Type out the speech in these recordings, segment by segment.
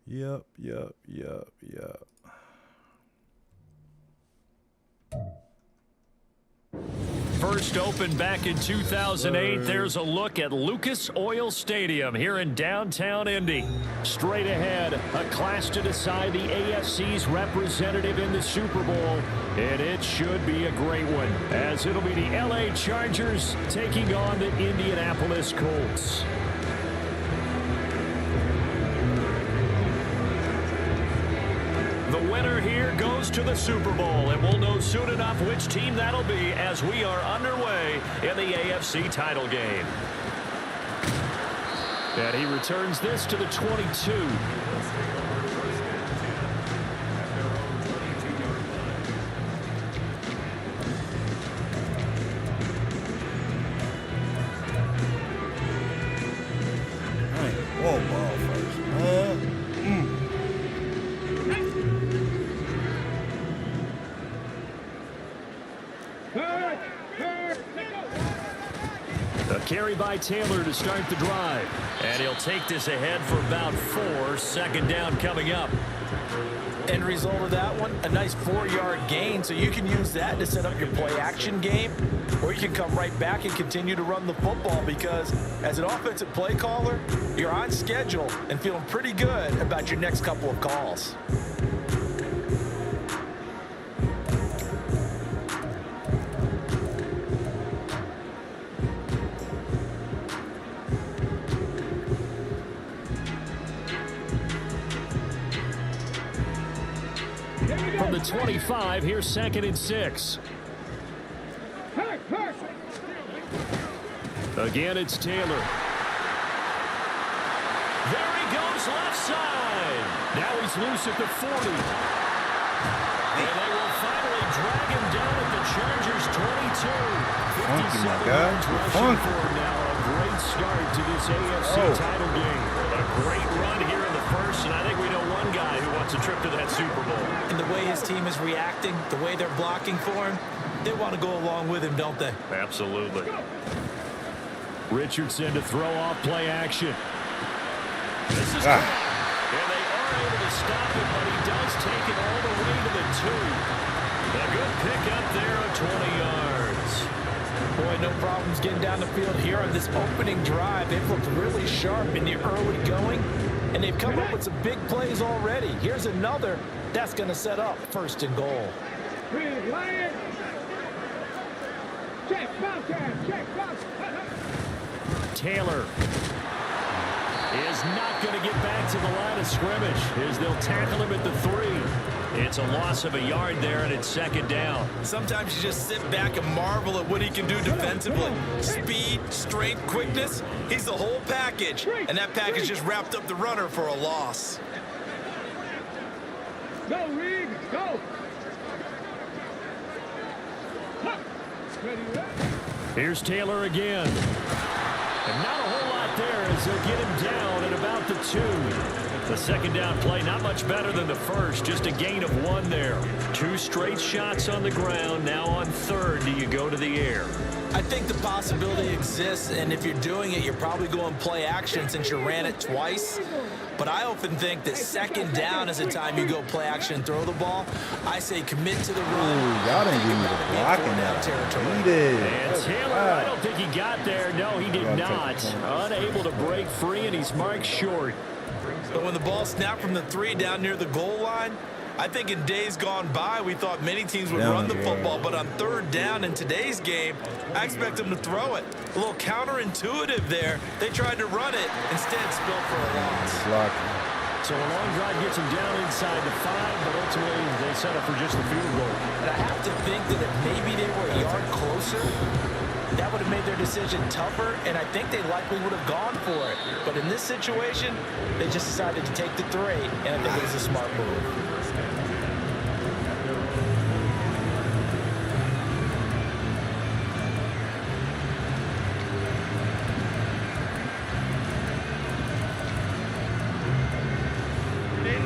Yep. First opened back in 2008, there's a look at Lucas Oil Stadium here in downtown Indy. Straight ahead, a clash to decide the AFC's representative in the Super Bowl, and it should be a great one, as it'll be the LA Chargers taking on the Indianapolis Colts. The winner here goes to the Super Bowl, and we'll know soon enough which team that'll be as we are underway in the AFC title game. And he returns this to the 22. Whoa, ball first, man. A carry by Taylor to start the drive. And he'll take this ahead for about 4. Second down coming up. End result of that one, a nice 4-yard gain, so you can use that to set up your play-action game, or you can come right back and continue to run the football because as an offensive play caller, you're on schedule and feeling pretty good about your next couple of calls. From the 25, here's 2nd and 6. Again, it's Taylor. There he goes, left side. Now he's loose at the 40. And they will finally drag him down at the Chargers' 22. Funky, my guy. Funky. Now a great start to this AFC title game. A great run here in the first, and I think we know one guy who wants a trip to that Super Bowl. And the way his team is reacting, the way they're blocking for him, they want to go along with him, don't they? Absolutely. Richardson to throw off play action. This is and they are able to stop it, but he does take it all the way to the 2. A good pickup there of 20 yards. Boy, no problems getting down the field here on this opening drive. They've looked really sharp in the early going, and they've come up with some big plays already. Here's another that's going to set up 1st and goal. Taylor is not going to get back to the line of scrimmage as they'll tackle him at the 3. It's a loss of a yard there, and it's 2nd down. Sometimes you just sit back and marvel at what he can do defensively. Speed, strength, quickness, he's the whole package. And that package just wrapped up the runner for a loss. Go, Reed, go! Here's Taylor again. And not a whole lot there as they'll get him down at about the 2. The 2nd down play, not much better than the first, just a gain of 1 there. 2 straight shots on the ground. Now on 3rd, do you go to the air? I think the possibility exists, and if you're doing it, you're probably going play action since you ran it twice. But I often think that 2nd down is the time you go play action and throw the ball. I say commit to the run. Y'all didn't give me the blocking that territory. He did. And Taylor, I don't think he got there. No, he did not. Unable to break free, and he's marked short. But when the ball snapped from the 3 down near the goal line, I think in days gone by, we thought many teams would run the football, but on 3rd down in today's game, I expect them to throw it. A little counterintuitive there. They tried to run it, instead spilled for a loss. So a long drive gets him down inside the 5, but ultimately they set up for just the field goal. And I have to think that if maybe they were a yard closer, that would have made their decision tougher, and I think they likely would have gone for it. But in this situation, they just decided to take the 3, and I think it was a smart move.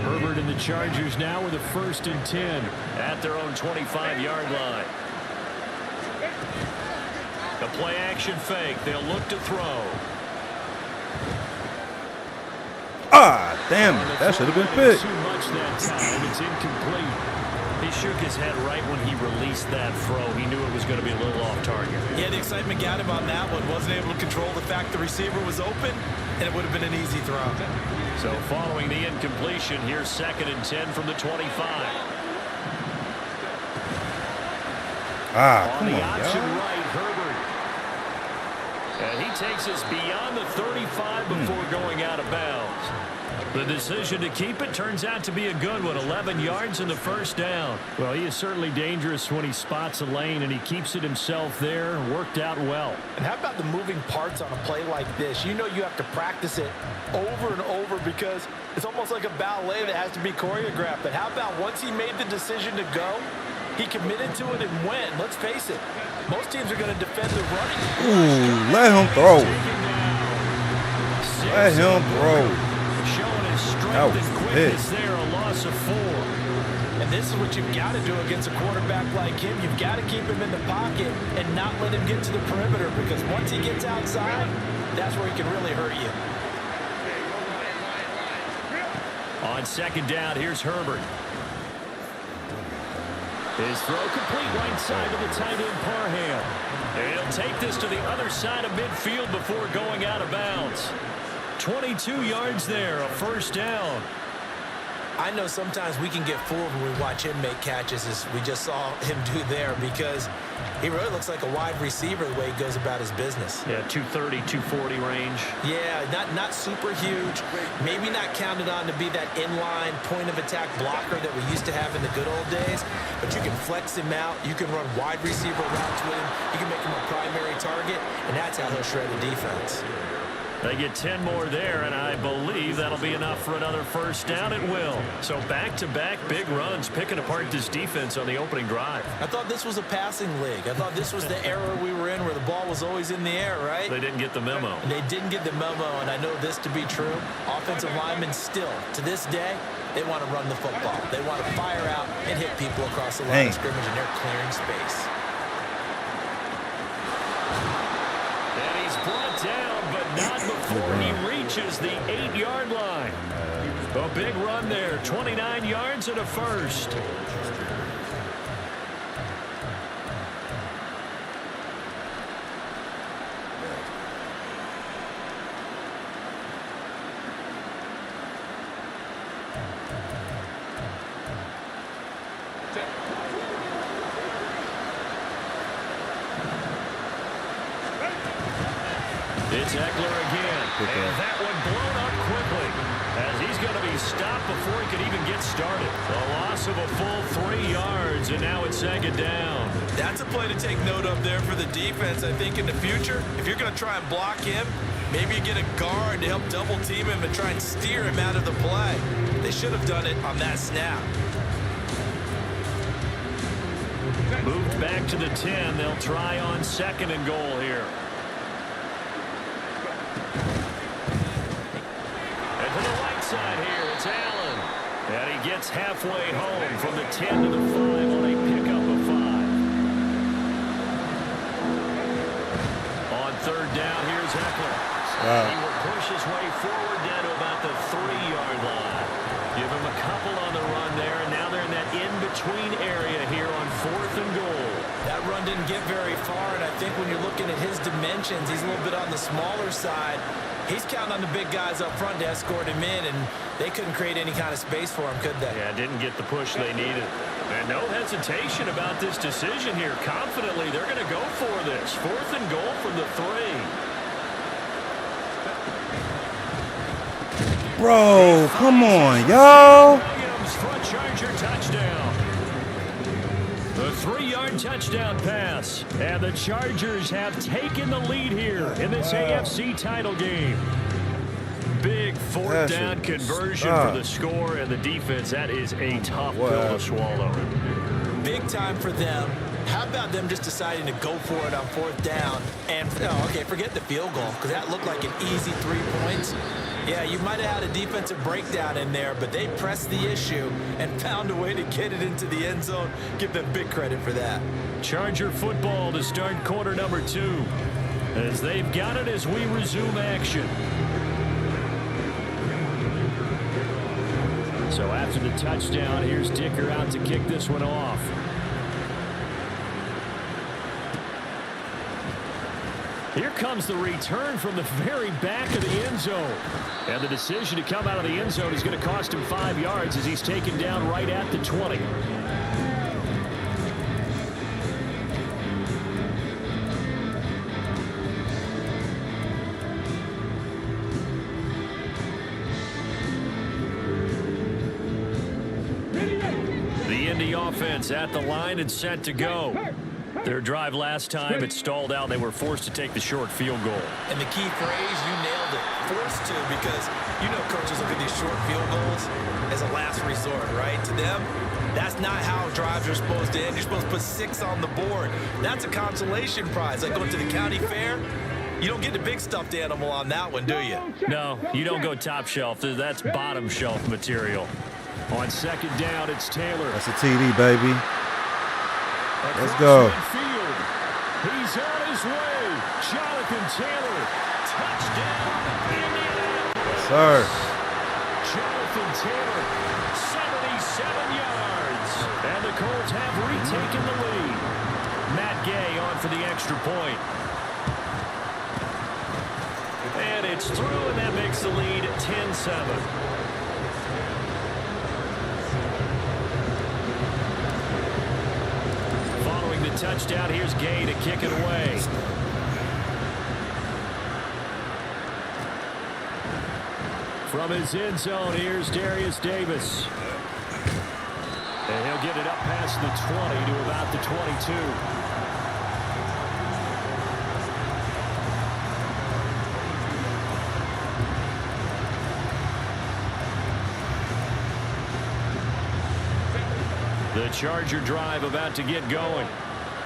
Herbert and the Chargers now with a 1st and 10 at their own 25-yard line. The play action fake. They'll look to throw. Damn it, that should have been picked. Too much that time. It's incomplete. He shook his head right when he released that throw. He knew it was going to be a little off target. Yeah, the excitement got him on that one. Wasn't able to control the fact the receiver was open, and it would have been an easy throw. So following the incompletion, here's 2nd and 10 from the 25. Come On the on, option y'all. right, Herbert. And he takes us beyond the 35 before going out of bounds. The decision to keep it turns out to be a good one. 11 yards in the first down. Well, he is certainly dangerous when he spots a lane, and he keeps it himself there. Worked out well. And how about the moving parts on a play like this? You know you have to practice it over and over because it's almost like a ballet that has to be choreographed. But how about once he made the decision to go, he committed to it and went. Let's face it, most teams are going to defend the running. Ooh, let him throw. Let him throw. Showing his That strength was and quickness big. there, a loss of 4. And this is what you've got to do against a quarterback like him. You've got to keep him in the pocket and not let him get to the perimeter because once he gets outside, that's where he can really hurt you. On 2nd down, here's Herbert. His throw complete right side to the tight end Parham. And he'll take this to the other side of midfield before going out of bounds. 22 yards there, a first down. I know sometimes we can get fooled when we watch him make catches as we just saw him do there because he really looks like a wide receiver the way he goes about his business. Yeah, 230, 240 range. Yeah, not super huge. Maybe not counted on to be that inline point of attack blocker that we used to have in the good old days, but you can flex him out. You can run wide receiver routes with him. You can make him a primary target, and that's how he'll shred the defense. They get 10 more there, and I believe that'll be enough for another first down. It will. So back-to-back big runs, picking apart this defense on the opening drive. I thought this was a passing league. I thought this was the era we were in where the ball was always in the air, right? They didn't get the memo. And they didn't get the memo, and I know this to be true. Offensive linemen still, to this day, they want to run the football. They want to fire out and hit people across the line of scrimmage, and they're clearing space. And he's brought down, but not before he reaches the 8-yard line. A big run there, 29 yards and a first. It's Eckler again, and that one blown up quickly as he's going to be stopped before he can even get started. A loss of a full 3 yards, and now it's 2nd down. That's a play to take note of there for the defense. I think in the future, if you're going to try and block him, maybe you get a guard to help double team him and try and steer him out of the play. They should have done it on that snap. Moved back to the 10. They'll try on 2nd and goal here. And to the right side here, it's Allen. And he gets halfway home from the 10 to the 5 on a pickup of 5. On 3rd down, here's Eckler. He will push his way forward down to about the 3-yard line. Give him a couple on the run there, and now they're in that in-between area here on 4th and goal. That run didn't get very far, and I think when you're looking at his dimensions, he's a little bit on the smaller side. He's counting on the big guys up front to escort him in, and they couldn't create any kind of space for him, could they? Yeah, didn't get the push they needed. And no hesitation about this decision here. Confidently, they're going to go for this. 4th and goal from the 3. Bro, come on, y'all. Williams for a Charger touchdown. The 3-yard touchdown pass. And the Chargers have taken the lead here in this AFC title game. Big 4th down conversion for the score and the defense. That is a tough pill to swallow. Big time for them. How about them just deciding to go for it on 4th down? And, okay, forget the field goal, because that looked like an easy 3 points. Yeah, you might have had a defensive breakdown in there, but they pressed the issue and found a way to get it into the end zone. Give them big credit for that. Charger football to start quarter number 2. As they've got it as we resume action. So after the touchdown, here's Dicker out to kick this one off. Here comes the return from the very back of the end zone. And the decision to come out of the end zone is going to cost him 5 yards as he's taken down right at the 20. The Indy offense at the line and set to go. Their drive last time, it stalled out. They were forced to take the short field goal. And the key phrase, you nailed it. Forced to, because you know coaches look at these short field goals as a last resort, right? To them, that's not how drives are supposed to end. You're supposed to put 6 on the board. That's a consolation prize. Like going to the county fair, you don't get the big stuffed animal on that one, do you? No, you don't go top shelf. That's bottom shelf material. On second down, it's Taylor. That's a TD, baby. Let's go. He's on his way. Jonathan Taylor. Touchdown, Indiana. Yes, sir. Jonathan Taylor, 77 yards. And the Colts have retaken the lead. Matt Gay on for the extra point. And it's through, and that makes the lead 10-7. Touchdown. Here's Gay to kick it away. From his end zone, here's Darius Davis. And he'll get it up past the 20 to about the 22. The Charger drive about to get going.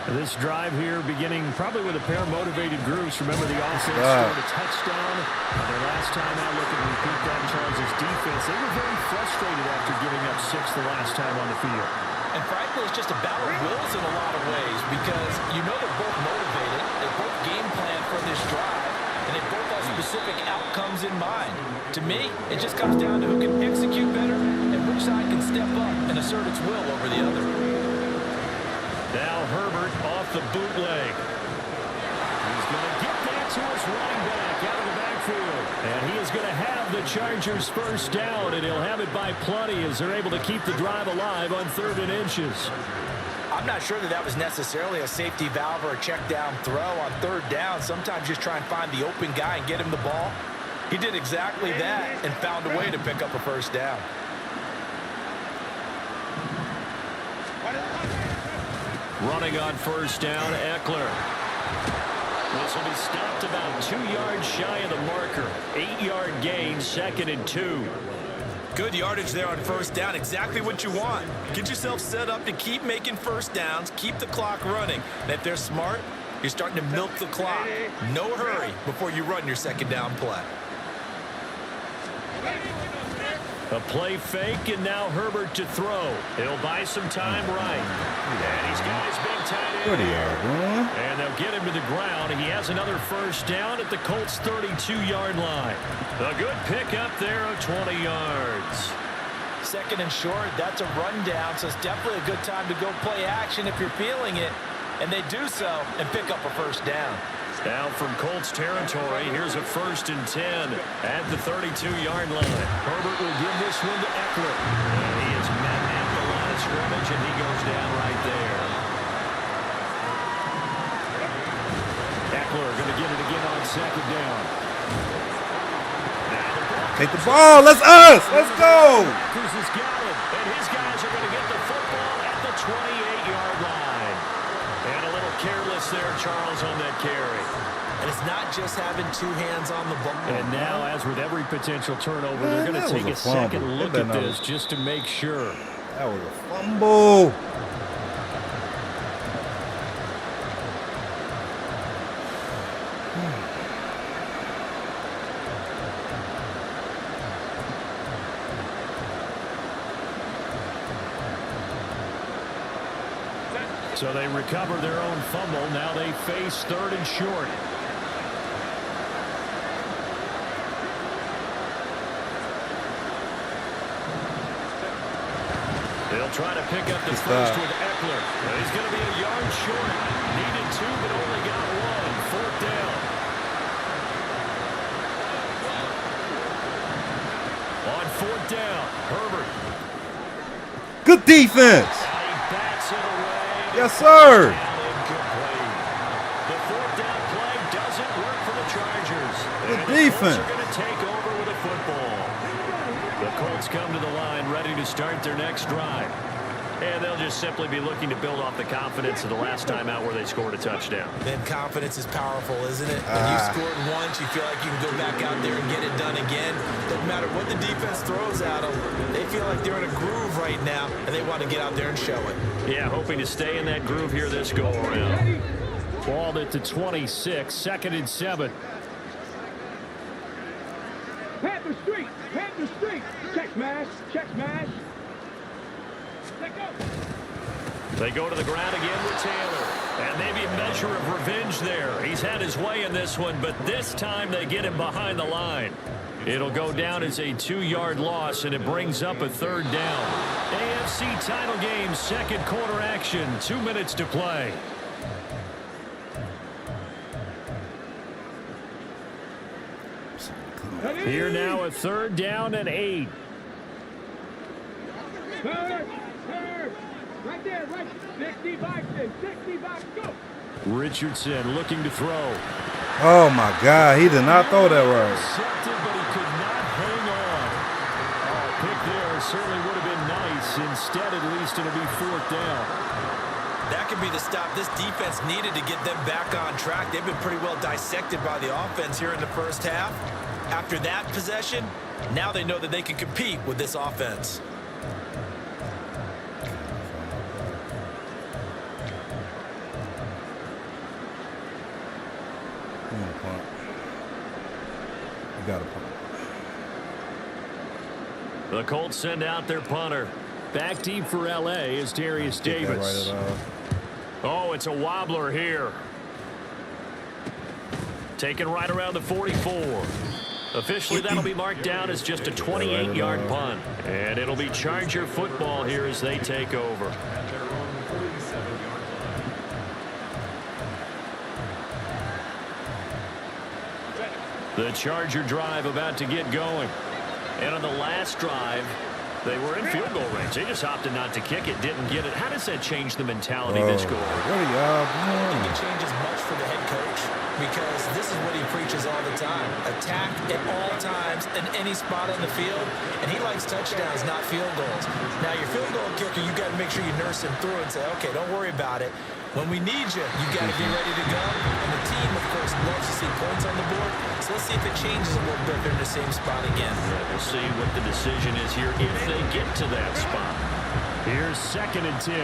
This drive here beginning probably with a pair of motivated groups. Remember the offense scored a touchdown. Their last time out, looking to repeat that Chargers defense. They were very frustrated after giving up 6 the last time on the field. And frankly, it's just a battle of wills in a lot of ways because you know they're both motivated. They both game plan for this drive, and they both have specific outcomes in mind. To me, it just comes down to who can execute better and which side can step up and assert its will over the other. Now Herbert off the bootleg. He's going to get that to his running back out of the backfield. And he is going to have the Chargers first down, and he'll have it by plenty as they're able to keep the drive alive on 3rd and inches. I'm not sure that was necessarily a safety valve or a check down throw on 3rd down. Sometimes just try and find the open guy and get him the ball. He did exactly that and found a way to pick up a first down. Running on first down, Eckler. This will be stopped about 2 yards shy of the marker. 8-yard gain, 2nd and 2. Good yardage there on first down. Exactly what you want. Get yourself set up to keep making first downs, keep the clock running. And if they're smart, you're starting to milk the clock. No hurry before you run your 2nd down play. A play fake, and now Herbert to throw. He'll buy some time right. And he's got his big tight end. What are y'all doing? And they'll get him to the ground. He has another first down at the Colts' 32-yard line. A good pickup there of 20 yards. 2nd and short, that's a rundown, so it's definitely a good time to go play action if you're feeling it. And they do so and pick up a first down. Now from Colts territory, here's a 1st and 10 at the 32-yard line. Herbert will give this one to Eckler. And he is met at the line of scrimmage, and he goes down right there. Eckler going to get it again on 2nd down. Take the ball. Let's us. Let's go. Cruz has got it, and his guys are going to get the football at the 28-yard line. And a little careless there, Charles, on that carry. And it's not just having 2 hands on the ball. And now, as with every potential turnover, they're going to take a second look at this just to make sure. That was a fumble. So they recover their own fumble. Now they face 3rd and short. They'll try to pick up the first with Eckler. He's going to be a yard short. Needed 2, but only got 1. 4th down. On 4th down, Herbert. Good defense. And he backs it away. Yes, sir. Incomplete. The 4th down play doesn't work for the Chargers. Good And defense. The Colts are going to take over with a football. The Colts come to the line ready to start their next drive. And they'll just simply be looking to build off the confidence of the last time out where they scored a touchdown. Man, confidence is powerful, isn't it? When you've scored once, you feel like you can go back out there and get it done again. Doesn't matter what the defense throws at them. They feel like they're in a groove right now, and they want to get out there and show it. Yeah, hoping to stay in that groove here this go-around. Balled at the 26, 2nd and 7. Panther Street! Panther Street! Check smash! Check smash! Let go! They go to the ground again with Taylor. And maybe a measure of revenge there. He's had his way in this one, but this time they get him behind the line. It'll go down as a 2-yard loss, and it brings up a 3rd down. AFC title game, 2nd quarter action, 2 minutes to play. Here now a 3rd down and 8. Third! Right there, right. 60 boxes, 60 box, go! Richardson looking to throw. Oh, my God. He did not throw that right. Intercepted, but he could not hang on. Oh, pick there certainly would have been nice. Instead, at least it'll be 4th down. That could be the stop this defense needed to get them back on track. They've been pretty well dissected by the offense here in the first half. After that possession, now they know that they can compete with this offense. Punt. You got to punt. The Colts send out their punter. Back deep for L.A. is Darius Davis. Oh, it's a wobbler here. Taken right around the 44. Officially, that'll be marked down as just a 28-yard punt. And it'll be Charger football here as they take over. The Charger drive about to get going. And on the last drive, they were in field goal range. They just opted not to kick it, didn't get it. How does that change the mentality this goal? What are y'all I don't think doing? it changes much for the head coach because this is what he preaches all the time. Attack at all times in any spot on the field, and he likes touchdowns, not field goals. Now, your field goal kicker, you got to make sure you nurse him through and say, okay, don't worry about it. When we need you, you got to be ready to go. And the team, of course, loves to see points on the board. So let's see if it changes a little bit. They're in the same spot again. Yeah, we'll see what the decision is here if they get to that spot. Here's 2nd and 10.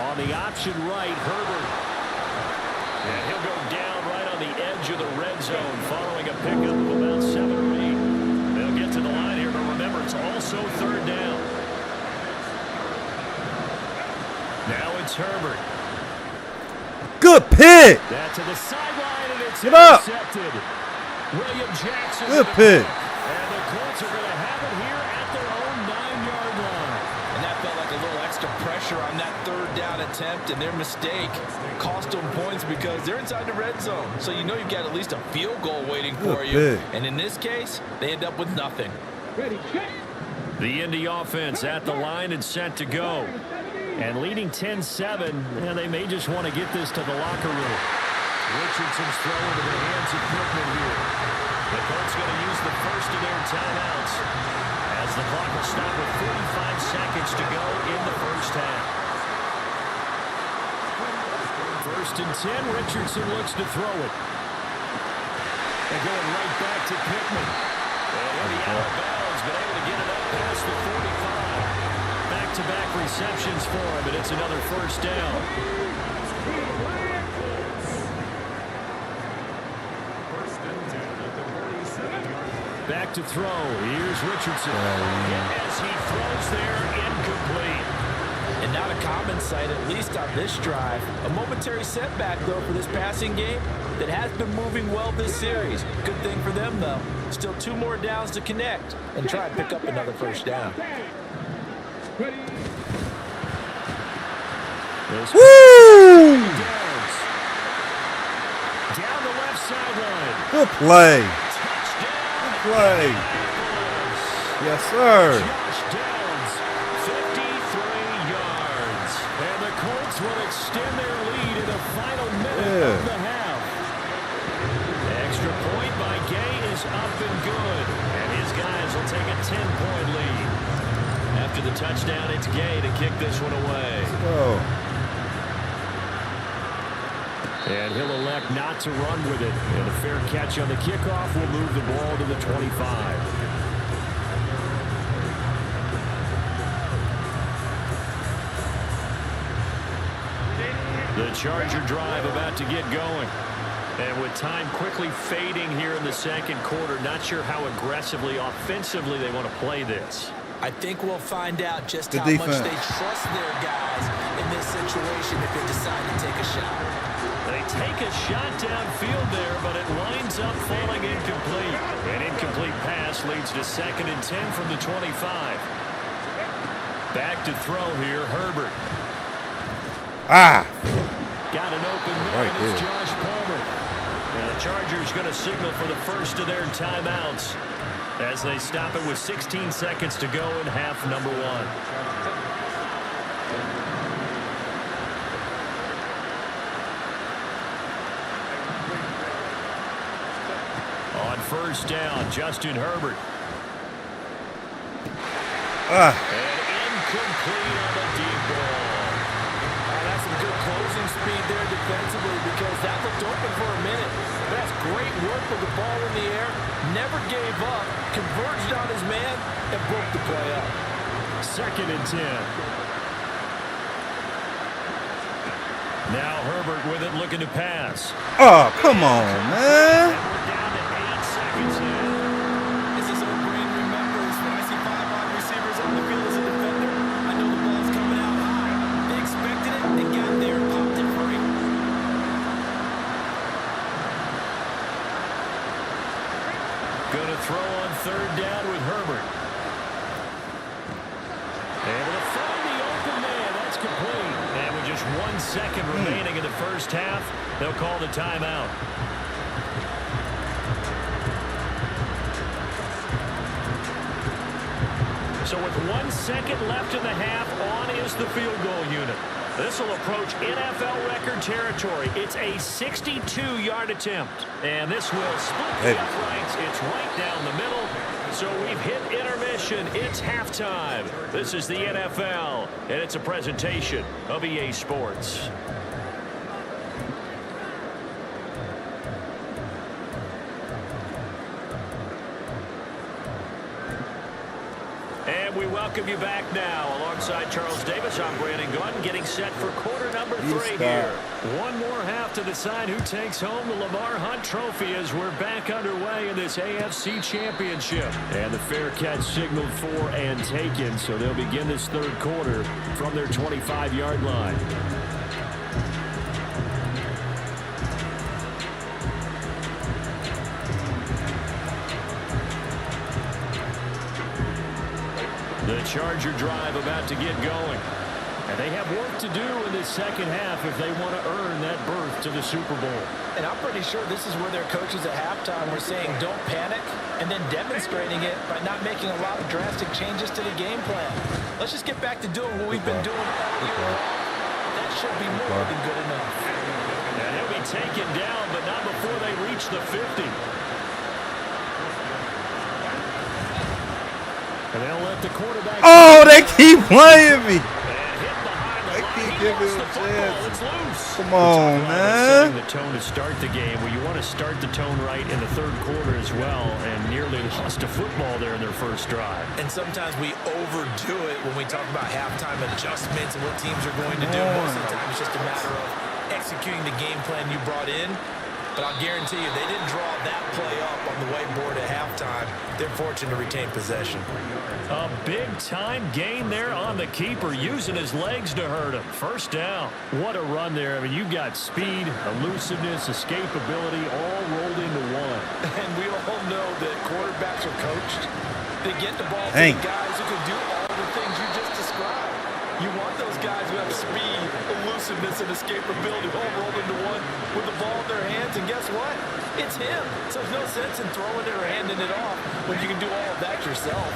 On the option right, Herbert. And he'll go down right on the edge of the red zone following a pickup of about 7 or 8. They'll get to the line here, but remember, it's also 3rd down. Now it's Herbert. Good pick. That to the sideline, and it's Get up. intercepted. William Jackson. Good pick. And the Colts are going to have it here at their own 9-yard line. And that felt like a little extra pressure on that 3rd down attempt, and their mistake cost them points because they're inside the red zone. So you know you've got at least a field goal waiting for you. And in this case, they end up with nothing. Ready, check! The Indy offense at the line and set to go. And leading 10-7, and they may just want to get this to the locker room. Richardson's throw into the hands of Pittman here. The Colts going to use the first of their timeouts as the clock will stop with 45 seconds to go in the first half. 1st and 10, Richardson looks to throw it. They're going right back to Pittman. And he'll be out of bounds, but able to get it up past the 45. Back-to-back receptions for him, and it's another 1st down. Back to throw. Here's Richardson. As he throws there, incomplete. And not a common sight, at least on this drive. A momentary setback, though, for this passing game that has been moving well this series. Good thing for them, though. Still 2 more downs to connect and try and pick up another first down. Woo! Down the left sideline. Good play. Good play. Yes, sir. Touchdowns, 53 yards. And the Colts will extend their lead in the final minute of the half. Extra point by Gay is up and good. And his guys will take a 10-point lead. After the touchdown, it's Gay to kick this one away. Let's go. And he'll elect not to run with it. And a fair catch on the kickoff will move the ball to the 25. The Charger drive about to get going. And with time quickly fading here in the second quarter, not sure how aggressively, offensively they want to play this. I think we'll find out just how defense. much they trust their guys in this situation if they decide to take a shot. They take a shot downfield there, but it lines up falling incomplete. An incomplete pass leads to 2nd and 10 from the 25. Back to throw here, Herbert. Got an open man, it's Josh Palmer. And the Chargers going to signal for the first of their timeouts as they stop it with 16 seconds to go in half number 1. On first down, Justin Herbert. And incomplete on the deep ball. That's some good closing speed there defensively because that looked open for a minute. That's great work with the ball in the air. Never gave up, converged on his man, and broke the play up. 2nd and 10. Now Herbert with it, looking to pass. Oh, come on, man. And we're down to 8 seconds in. This is what Green remembers when I see 5 wide receivers on the field as a defender. I know the ball's coming out high. They expected it, they got there, and popped it free. Going to throw on 3rd down with Herbert. Able to find the open man. That's complete. And with just 1 second remaining in the first half, they'll call the timeout. So with 1 second left in the half, on is the field goal unit. This will approach NFL record territory. It's a 62-yard attempt. And this will split the uprights. It's right down the middle. So we've hit intermission. It's halftime. This is the NFL, and it's a presentation of EA Sports. And we welcome you back now. Alongside Charles Davis, I'm Brandon Gunn, getting set for quarter number 3 here. One more half to decide who takes home the Lamar Hunt Trophy as we're back underway in this AFC Championship. And the fair catch signaled for and taken, so they'll begin this third quarter from their 25-yard line. The Charger drive about to get going. And they have work to do in this second half if they want to earn that berth to the Super Bowl. And I'm pretty sure this is where their coaches at halftime were saying don't panic and then demonstrating it by not making a lot of drastic changes to the game plan. Let's just get back to doing what we've been doing all year. That should be more than good enough. And he'll be taken down, but not before they reach the 50. And they'll let the quarterback... Oh, they keep playing me. They keep giving him a chance. It's loose. Come on, man. Setting the tone to start the game. Well, you want to start the tone right in the third quarter as well, and nearly lost a football there in their first drive. And sometimes we overdo it when we talk about halftime adjustments and what teams are going to do. Most of the time it's just a matter of executing the game plan you brought in. But I'll guarantee you, they didn't draw that play up on the whiteboard at halftime. They're fortunate to retain possession. A big-time gain there on the keeper, using his legs to hurt him. First down. What a run there. I mean, you got speed, elusiveness, escapability, all rolled into one. And we all know that quarterbacks are coached. They get the ball to Dang. the guys who can do all the things you just described. You want those guys who have speed, elusiveness, and escapability all rolled into one with the ball in their hands. And guess what? It's him. So there's no sense in throwing it or handing it off when you can do all of that yourself.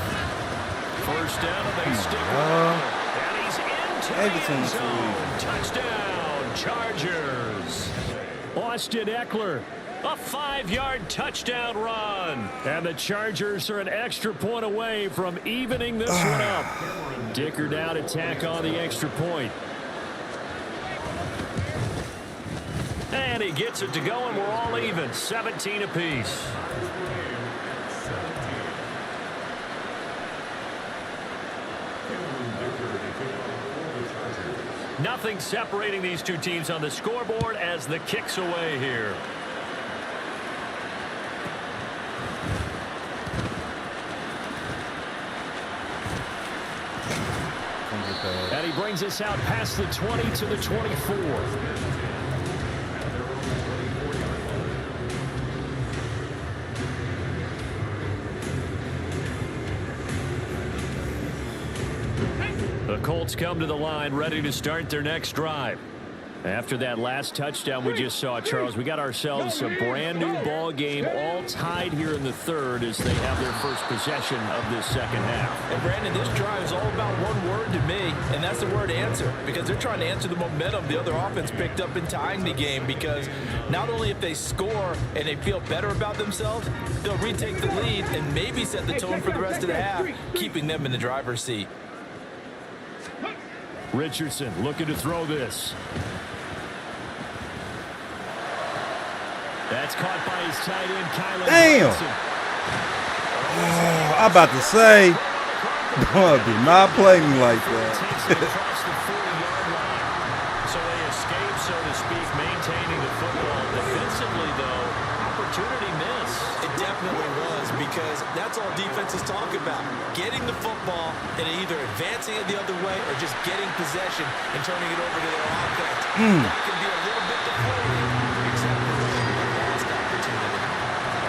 First down, and they stick around. And he's into the end zone. Touchdown, Chargers. Austin Eckler, a 5-yard touchdown run. And the Chargers are an extra point away from evening this one up. Dicker now to tack on the extra point. And he gets it to go, and we're all even, 17 apiece. Nothing separating these two teams on the scoreboard as the kick's away here. And he brings us out past the 20 to the 24. The Colts come to the line ready to start their next drive. After that last touchdown we just saw, Charles, we got ourselves a brand new ball game, all tied here in the third as they have their first possession of this second half. And Brandon, this drive is all about one word to me, and that's the word answer, because they're trying to answer the momentum the other offense picked up in tying the game, because not only if they score and they feel better about themselves, they'll retake the lead and maybe set the tone for the rest of the half, keeping them in the driver's seat. Richardson looking to throw this. That's caught by his tight end, Kyler. Damn. Oh, I'm about to say, boy, do not play me like that. Across the 40-yard line. So they escape, so to speak, maintaining the football. Defensively, though, opportunity miss. It definitely was, because that's all defenses talk about. Getting the football and either advancing it the other way or just getting possession and turning it over to their offense. That can be a little bit deflating, except for the last opportunity.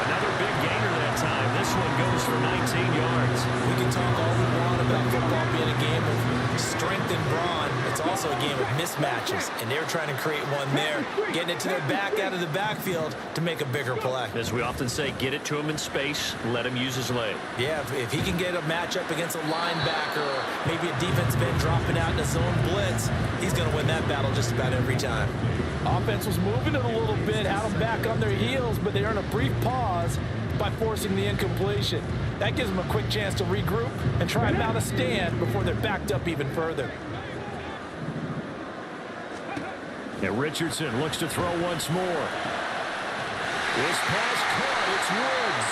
Another big gainer that time. This one goes for 19 yards. We can talk all we want about football being a game of strength and brawn. It's also a game of mismatches, and they're trying to create one there, getting it to their back out of the backfield to make a bigger play. As we often say, get it to him in space, let him use his leg. Yeah, if he can get a matchup against a linebacker or maybe a defensive end dropping out in a zone blitz, he's going to win that battle just about every time. Offense was moving it a little bit, had them back on their heels, but they earn a brief pause by forcing the incompletion. That gives them a quick chance to regroup and try and mount a stand before they're backed up even further. And Richardson looks to throw once more. This pass caught. It's Woods.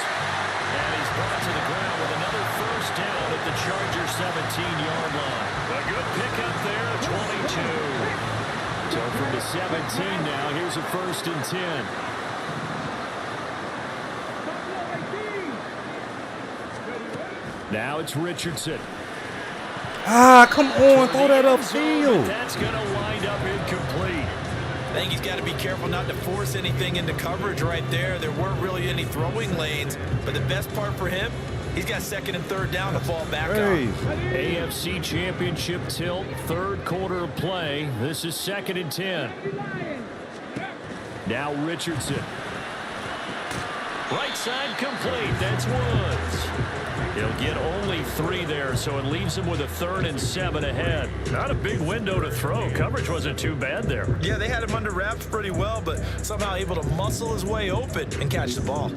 And he's brought to the ground with another first down at the Chargers 17-yard line. A good pickup there, 22. So from the 17 now, here's a 1st and 10. Now it's Richardson. Ah, come on, throw that upfield. That's going to wind up incomplete. I think he's got to be careful not to force anything into coverage right there. There weren't really any throwing lanes, but the best part for him, he's got 2nd and 3rd down to fall back on. AFC Championship tilt, 3rd quarter of play. This is 2nd and 10. Now Richardson. Right side complete. That's Woods. He'll get only 3 there, so it leaves him with a 3rd and 7 ahead. Not a big window to throw. Coverage wasn't too bad there. Yeah, they had him under wraps pretty well, but somehow able to muscle his way open and catch the ball.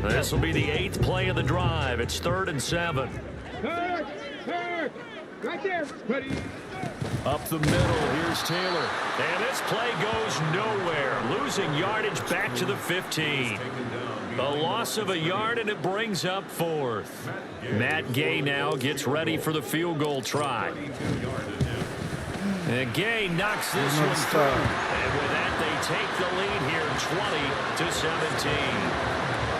This will be the 8th play of the drive. It's 3rd and 7. Third. Right there. Ready. Up the middle, here's Taylor. And this play goes nowhere. Losing yardage back to the 15. A loss of a yard, and it brings up 4th. Matt Gay now gets ready for the field goal try. And Gay knocks this one through. And with that, they take the lead here 20-17.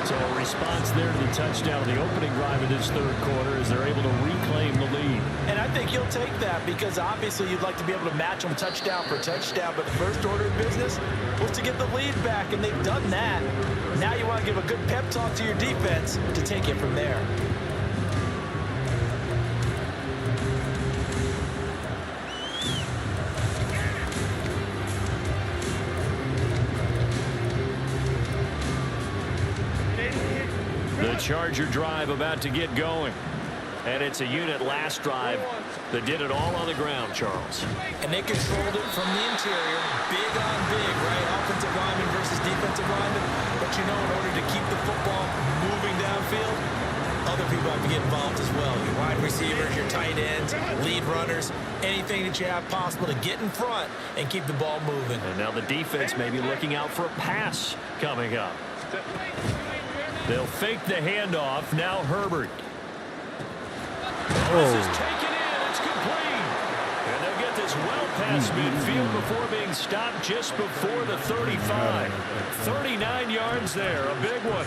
So a response there to the touchdown in the opening drive of this third quarter as they're able to reclaim the lead. And I think he'll take that because obviously you'd like to be able to match them touchdown for touchdown, but the first order of business was to get the lead back, and they've done that. Now you want to give a good pep talk to your defense to take it from there. The Charger drive about to get going. And it's a unit last drive that did it all on the ground, Charles. And they controlled it from the interior. Big on big, right? Offensive lineman versus defensive lineman. But you know, in order to keep the football moving downfield, other people have to get involved as well. Your wide receivers, your tight ends, lead runners, anything that you have possible to get in front and keep the ball moving. And now the defense may be looking out for a pass coming up. They'll fake the handoff. Now Herbert. This is taken in. It's complete. And they'll get this well past midfield before being stopped just before the 35. 39 yards there. A big one.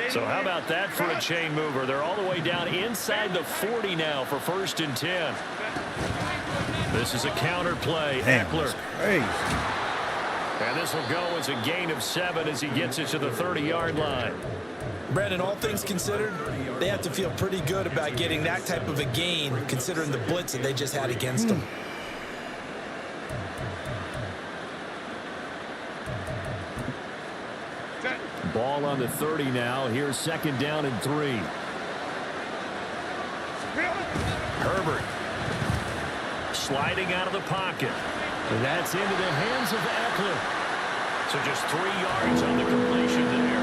So how about that for a chain mover? They're all the way down inside the 40 now for 1st and 10. This is a counter play. Eckler. And this will go as a gain of 7 as he gets it to the 30-yard line. Brandon, all things considered, they have to feel pretty good about getting that type of a gain considering the blitz that they just had against them. Ball on the 30 now. Here's 2nd down and 3. Herbert sliding out of the pocket. And that's into the hands of Eckler. So just 3 yards on the completion there.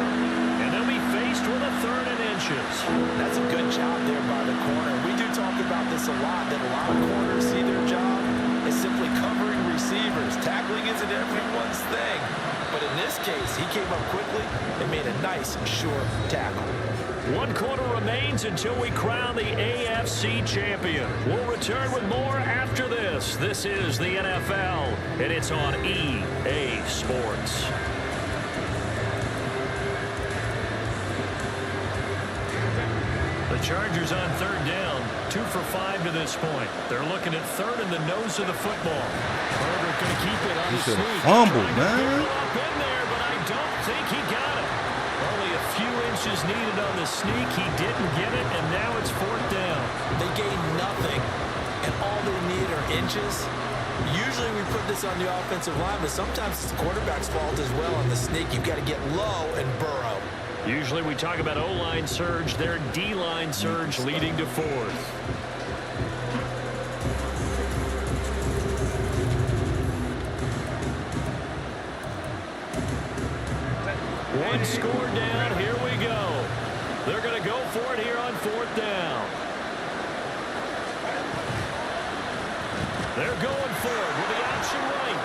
And they'll be faced with a 3rd and inches. That's a good job there by the corner. We do talk about this a lot, that a lot of corners see their job as simply covering receivers. Tackling isn't everyone's thing. But in this case, he came up quickly and made a nice, short tackle. 1 quarter remains until we crown the AFC champion. We'll return with more after this. This is the NFL, and it's on EA Sports. The Chargers on 3rd down, 2 for 5 to this point. They're looking at 3rd in the nose of the football. Herbert going to keep it on the sneak. Fumbled, man. Up in there, but I don't think he got it. Only a few inches needed on the sneak. He didn't get it, and now it's 4th down. They gain nothing, and all they need are inches. Usually we put this on the offensive line, but sometimes it's the quarterback's fault as well on the sneak. You've got to get low and burrow. Usually we talk about O-line surge, their D-line surge leading to 4th. One score down, here we go. They're going to go for it here on 4th down. They're going for it with the option right.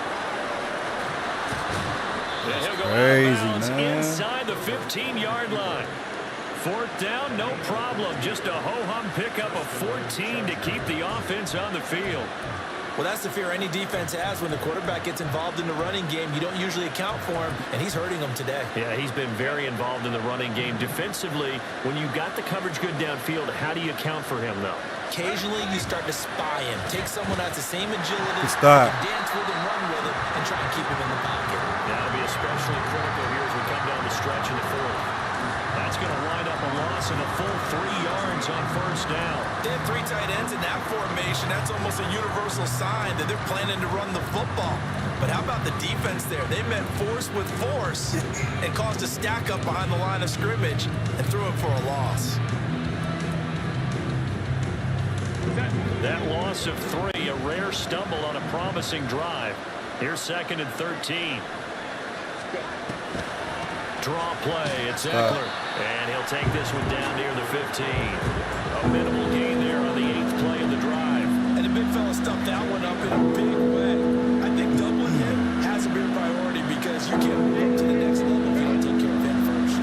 And he'll go out of bounds inside the 15-yard line. 4th down, no problem. Just a ho-hum pickup of 14 to keep the offense on the field. Well, that's the fear any defense has when the quarterback gets involved in the running game. You don't usually account for him, and he's hurting them today. Yeah, he's been very involved in the running game. Defensively, when you got the coverage good downfield, how do you account for him, though? Occasionally, you start to spy him. Take someone that has the same agility, dance with him, run with him, and try and keep him in the pocket. That'll be especially critical here as we come down the stretch in the 4th. That's going to wind up a loss of a full 3 yards on 1st down. They have 3 tight ends in that formation. That's almost a universal sign that they're planning to run the football. But how about the defense there? They met force with force and caused a stack up behind the line of scrimmage and threw it for a loss. That loss of 3, a rare stumble on a promising drive. Here's 2nd and 13. Draw play, it's Eckler. And he'll take this one down near the 15. A minimal gain there. in a big way. I think doubling him has to be a priority because you can't move to the next level if you don't take care of him first.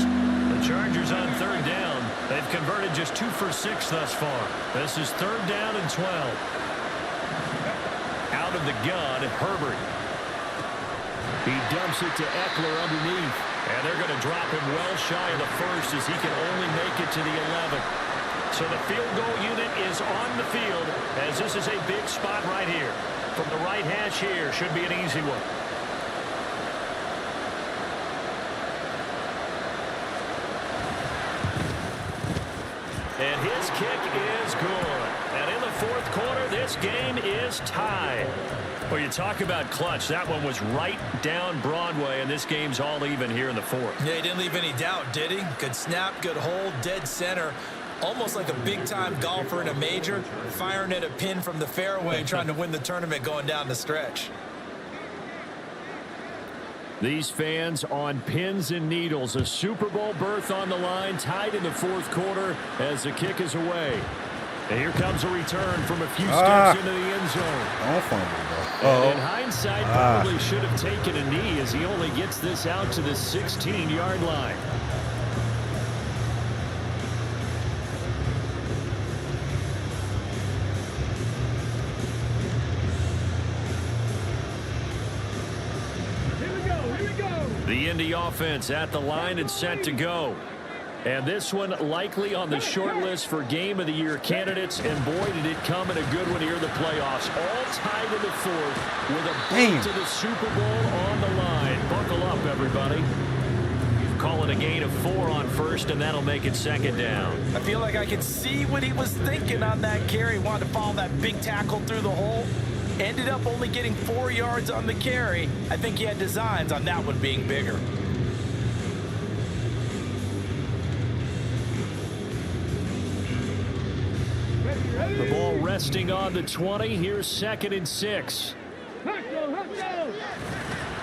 The Chargers on third down. They've converted just 2 for 6 thus far. This is third down and 12. Out of the gun, Herbert. He dumps it to Eckler underneath. And they're going to drop him well shy of the first as he can only make it to the 11. So the field goal unit is on the field as this is a big spot right here. From the right hash here, should be an easy one. And his kick is good. And in the fourth quarter, this game is tied. Well, you talk about clutch. That one was right down Broadway, and this game's all even here in the fourth. Yeah, he didn't leave any doubt, did he? Good snap, good hold, dead center. Almost like a big-time golfer in a major, firing at a pin from the fairway, trying to win the tournament going down the stretch. These fans on pins and needles. A Super Bowl berth on the line, tied in the fourth quarter as the kick is away. And here comes a return from a few steps into the end zone. Don't fumble, though. And in hindsight, probably should have taken a knee as he only gets this out to the 16-yard line. Here we go. The Indy offense at the line and set to go. And this one likely on the short list for Game of the Year candidates. And boy, did it come in a good one here in the playoffs. All tied in the fourth with a bump to the Super Bowl on the line. Buckle up, everybody. Call it a gain of 4 on first, and that'll make it second down. I feel like I can see what he was thinking on that carry. Wanted to follow that big tackle through the hole. Ended up only getting 4 yards on the carry. I think he had designs on that one being bigger. The ball resting on the 20. Here's 2nd and 6.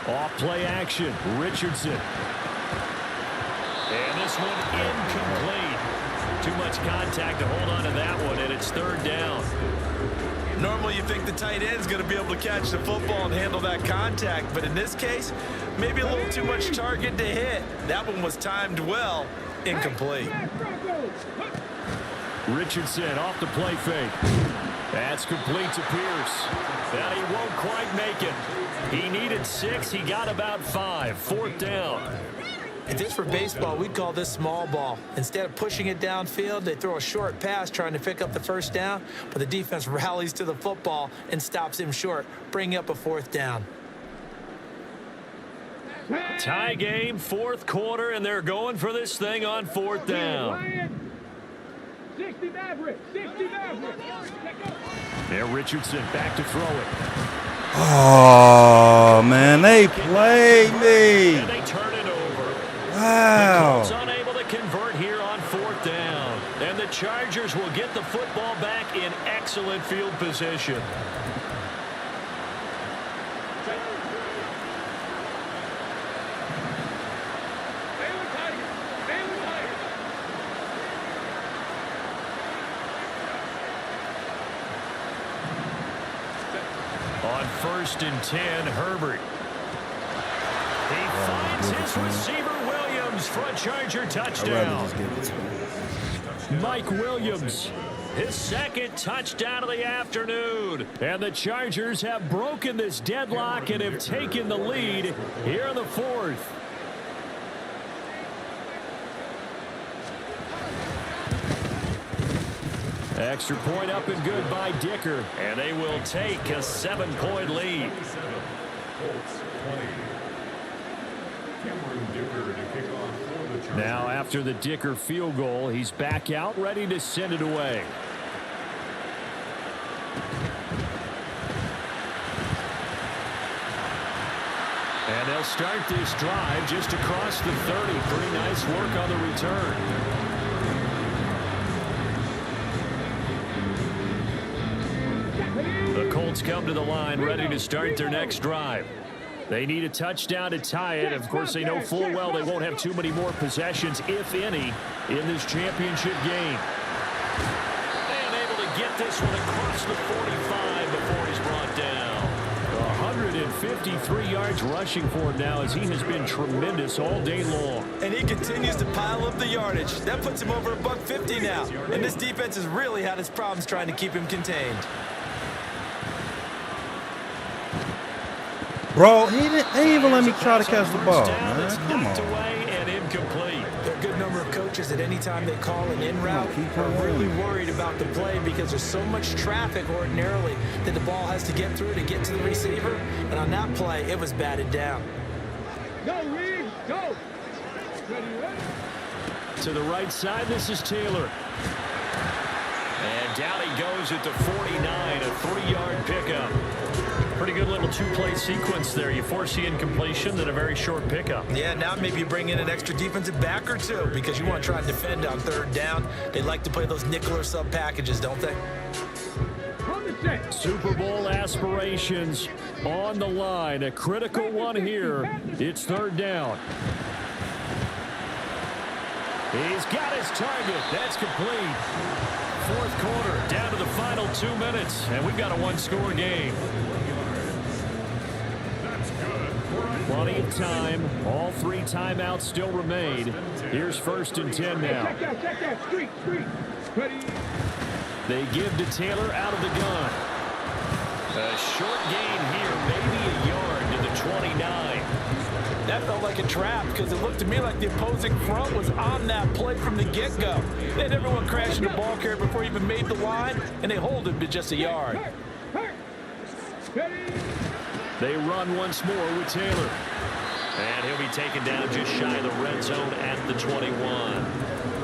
Off play action. Richardson. And this one incomplete. Too much contact to hold on to that one, and it's third down. Normally you think the tight end's going to be able to catch the football and handle that contact, but in this case, maybe a little too much target to hit. That one was timed well. Incomplete. Richardson off the play fake. That's complete to Pierce. And he won't quite make it. He needed 6. He got about 5. Fourth down. If this were baseball, we'd call this small ball. Instead of pushing it downfield, they throw a short pass trying to pick up the first down, but the defense rallies to the football and stops him short, bringing up a fourth down. Tie game, fourth quarter, and they're going for this thing on fourth down. 60 Maverick. There, Richardson back to throw it. Oh, man, they played me. And they turn it over. Wow. The Colts unable to convert here on fourth down. And the Chargers will get the football back in excellent field position. On 1st and 10, Herbert. He finds his receiver, Williams, for a Charger touchdown. Mike Williams, his 2nd touchdown of the afternoon. And the Chargers have broken this deadlock and have taken the lead here in the fourth. Extra point up and good by Dicker. And they will take a 7-point lead. Now after the Dicker field goal, he's back out ready to send it away. And they'll start this drive just across the 30. Pretty nice work on the return. The Colts come to the line ready to start their next drive. They need a touchdown to tie it. Of course, they know full well they won't have too many more possessions, if any, in this championship game. And able to get get this one across the 45 before he's brought down. 153 yards rushing for him now as he has been tremendous all day long. And he continues to pile up the yardage. That puts him over $150 now. And this defense has really had its problems trying to keep him contained. Bro, they didn't even let me try to catch the ball, man. Come on. Away and incomplete. There are a good number of coaches at any time they call an in route are really worried about the play because there's so much traffic ordinarily that the ball has to get through to get to the receiver. And on that play, it was batted down. Go, Reed, go. To the right side, this is Taylor. And down he goes at the 49, a 3-yard pickup. Pretty good little two-play sequence there. You force the incompletion, then a very short pickup. Yeah, now maybe you bring in an extra defensive back or two because you want to try and defend on 3rd down. They like to play those nickel or sub packages, don't they? Super Bowl aspirations on the line. A critical one here. It's 3rd down. He's got his target. That's complete. 4th quarter, down to the final 2 minutes, and we've got a 1-score game. Plenty of time. All 3 timeouts still remain. Here's 1st and 10 now. Check that. Street. Ready. They give to Taylor out of the gun. A short gain here, maybe a yard to the 29. That felt like a trap because it looked to me like the opposing front was on that play from the get-go. They had everyone crashing the ball carrier before he even made the line, and they hold him to just a yard. They run once more with Taylor. And he'll be taken down just shy of the red zone at the 21.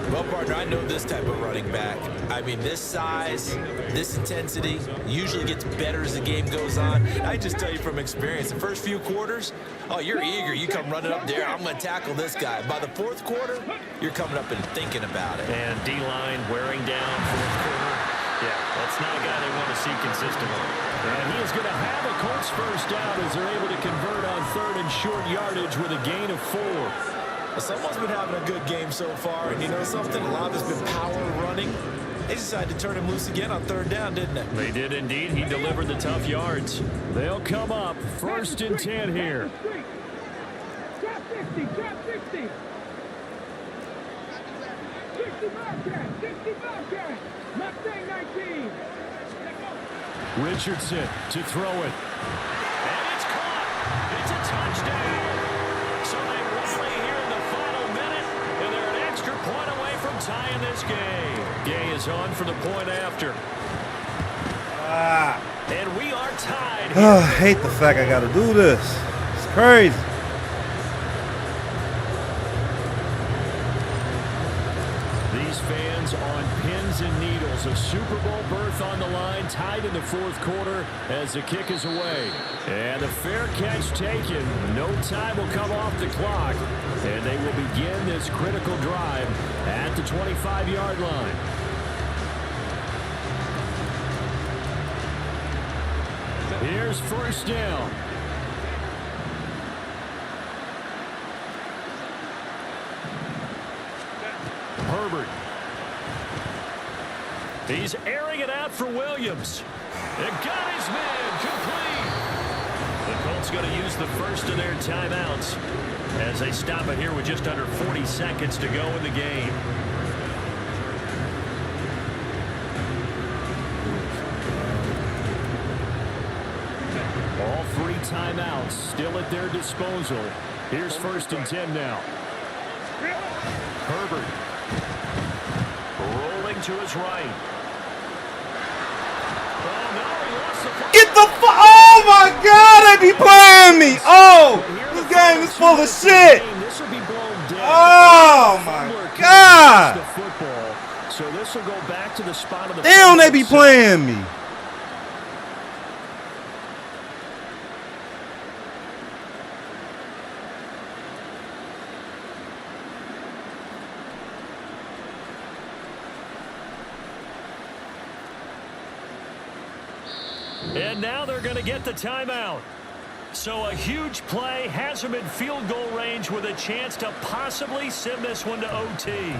Well, partner, I know this type of running back. I mean, this size, this intensity usually gets better as the game goes on. I just tell you from experience, the first few quarters, oh, you're eager. You come running up there, I'm going to tackle this guy. By the 4th quarter, you're coming up and thinking about it. And D-line wearing down 4th quarter. Yeah, that's not a guy they want to see consistently. And he is going to have a Colts first down as they're able to convert on 3rd and short yardage with a gain of 4. Someone's been having a good game so far, and you know something? A lot of it's been power running. They decided to turn him loose again on 3rd down, didn't they? They did indeed. He delivered the tough yards. They'll come up 1st and 10 here. Drop 60. 60 Bobcat. Mustang 19. Richardson to throw it. And it's caught. It's a touchdown. So they rally here in the final minute, and they're an extra point away from tying this game. Gay is on for the point after. And we are tied. I hate the fact I got to do this. It's crazy. These fans on pins and needles. A Super Bowl berth on the line, tied in the 4th quarter as the kick is away. And the fair catch taken. No time will come off the clock. And they will begin this critical drive at the 25-yard line. Here's 1st down. Herbert. He's airing it out for Williams. And got his man complete. The Colts going to use the first of their timeouts as they stop it here with just under 40 seconds to go in the game. All 3 timeouts still at their disposal. Here's 1st and 10 now. Herbert rolling to his right. Oh, no, he lost the ball. Get the oh my God, they be playing me. Oh, this game is full of shit. This will be blown dead. Oh my God. So this will go back to the spot of the Damn, they be playing me. And now they're going to get the timeout. So a huge play has them in field goal range with a chance to possibly send this one to OT.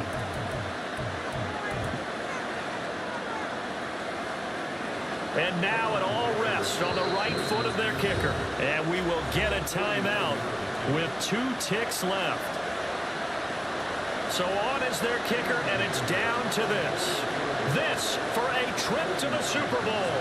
And now it all rests on the right foot of their kicker. And we will get a timeout with 2 ticks left. So on is their kicker, and it's down to this. This for a trip to the Super Bowl.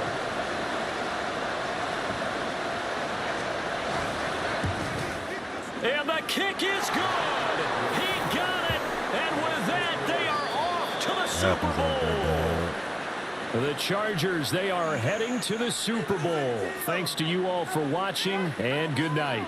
And the kick is good. He got it. And with that, they are off to the Super Bowl. The Chargers, they are heading to the Super Bowl. Thanks to you all for watching, and good night.